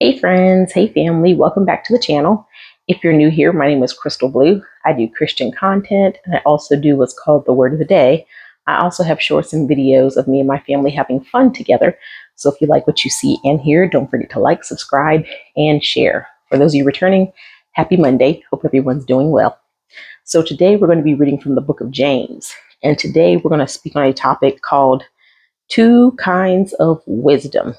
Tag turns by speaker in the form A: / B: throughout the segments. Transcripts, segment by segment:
A: Hey friends, hey family, welcome back to the channel. If you're new here, my name is Crystal Blue. I do Christian content and I also do what's called the Word of the Day. I also have shorts and videos of me and my family having fun together. So if you like what you see and hear, don't forget to like, subscribe, and share. For those of you returning, happy Monday. Hope everyone's doing well. So today we're going to be reading from the book of James. And today we're going to speak on a topic called Two Kinds of Wisdom.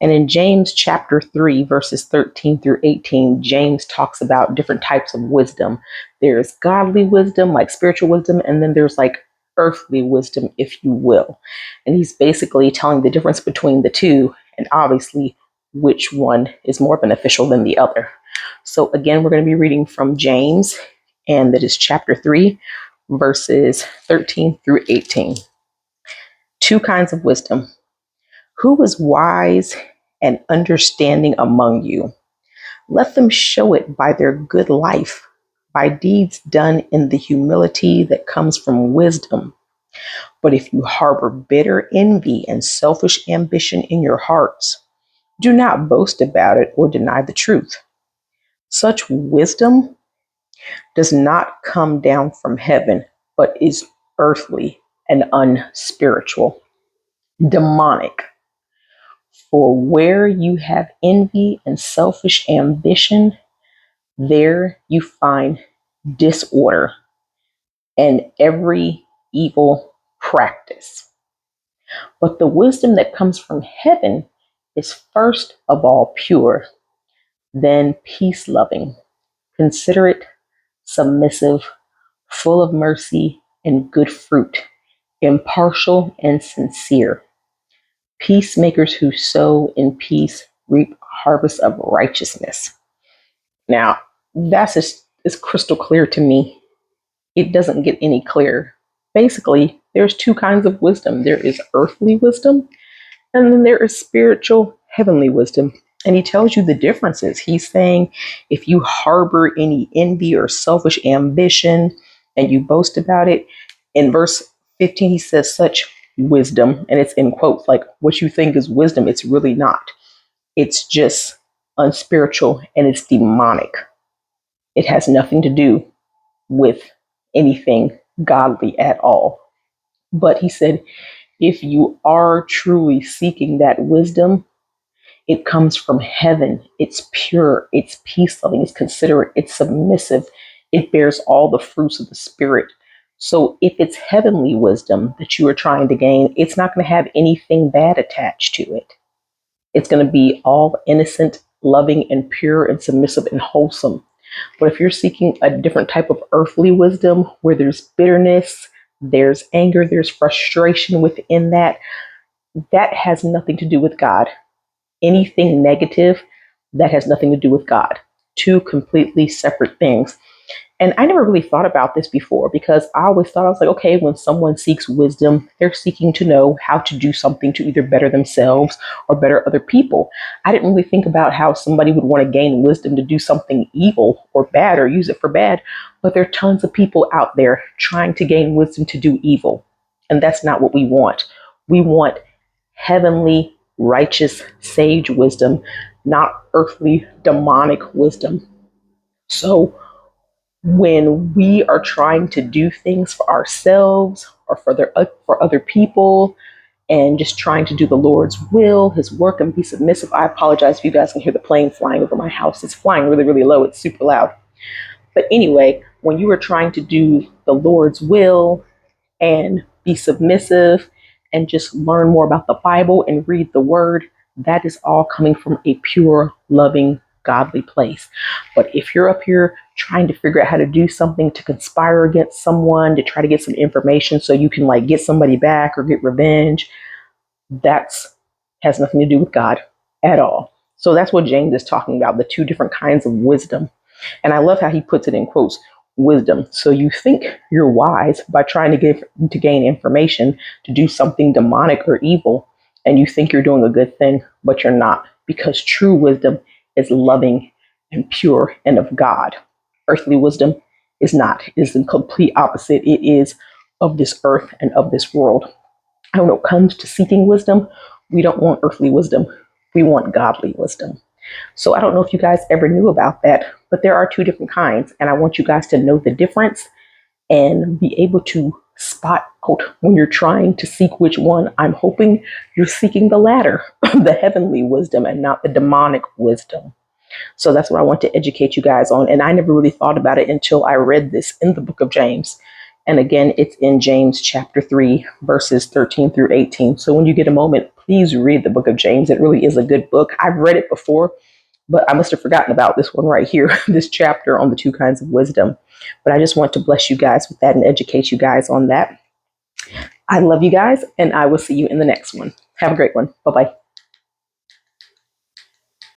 A: And in James chapter 3, verses 13 through 18, James talks about different types of wisdom. There's godly wisdom, like spiritual wisdom, and then there's like earthly wisdom, if you will. And he's basically telling the difference between the two, and obviously which one is more beneficial than the other. So again, we're going to be reading from James, and that is chapter 3, verses 13 through 18. Two kinds of wisdom. Who is wise and understanding among you? Let them show it by their good life, by deeds done in the humility that comes from wisdom. But if you harbor bitter envy and selfish ambition in your hearts, do not boast about it or deny the truth. Such wisdom does not come down from heaven, but is earthly and unspiritual, demonic. For where you have envy and selfish ambition, there you find disorder and every evil practice. But the wisdom that comes from heaven is first of all pure, then peace loving, considerate, submissive, full of mercy and good fruit, impartial and sincere. Peacemakers who sow in peace reap a harvest of righteousness. Now, that's just it's crystal clear to me. It doesn't get any clearer. Basically, there's two kinds of wisdom. There is earthly wisdom, and then there is spiritual, heavenly wisdom. And he tells you the differences. He's saying if you harbor any envy or selfish ambition and you boast about it, in verse 15, he says such wisdom, and it's in quotes, like what you think is wisdom, it's really not. It's just unspiritual and it's demonic. It has nothing to do with anything godly at all. But he said, if you are truly seeking that wisdom, it comes from heaven. It's pure, it's peace loving, it's considerate, it's submissive, it bears all the fruits of the Spirit. So if it's heavenly wisdom that you are trying to gain, it's not going to have anything bad attached to it. It's going to be all innocent, loving, and pure, and submissive, and wholesome. But if you're seeking a different type of earthly wisdom where there's bitterness, there's anger, there's frustration within that, that has nothing to do with God. Anything negative, that has nothing to do with God. Two completely separate things. And I never really thought about this before because I always thought, I was like, okay, when someone seeks wisdom, they're seeking to know how to do something to either better themselves or better other people. I didn't really think about how somebody would want to gain wisdom to do something evil or bad or use it for bad. But there are tons of people out there trying to gain wisdom to do evil. And that's not what we want. We want heavenly, righteous, sage wisdom, not earthly, demonic wisdom. So, when we are trying to do things for ourselves or for other people and just trying to do the Lord's will, his work, and be submissive. I apologize if you guys can hear the plane flying over my house. It's flying really, really low. It's super loud. But anyway, when you are trying to do the Lord's will and be submissive and just learn more about the Bible and read the word, that is all coming from a pure, loving, godly place. But if you're up here trying to figure out how to do something to conspire against someone, to try to get some information so you can like get somebody back or get revenge, that's has nothing to do with God at all. So that's what James is talking about, the two different kinds of wisdom. And I love how he puts it in quotes, wisdom. So you think you're wise by trying to gain information to do something demonic or evil, and you think you're doing a good thing, but you're not, because true wisdom is loving and pure and of God. Earthly wisdom is not. It is the complete opposite. It is of this earth and of this world. And when it comes to seeking wisdom, we don't want earthly wisdom. We want godly wisdom. So I don't know if you guys ever knew about that, but there are two different kinds. And I want you guys to know the difference and be able to spot out when you're trying to seek which one. I'm hoping you're seeking the latter, the heavenly wisdom, and not the demonic wisdom. So that's what I want to educate you guys on. And I never really thought about it until I read this in the book of James. And again, it's in James chapter 3, verses 13 through 18. So when you get a moment, please read the book of James. It really is a good book. I've read it before, but I must have forgotten about this one right here, this chapter on the two kinds of wisdom. But I just want to bless you guys with that and educate you guys on that. I love you guys, and I will see you in the next one. Have a great one. Bye bye.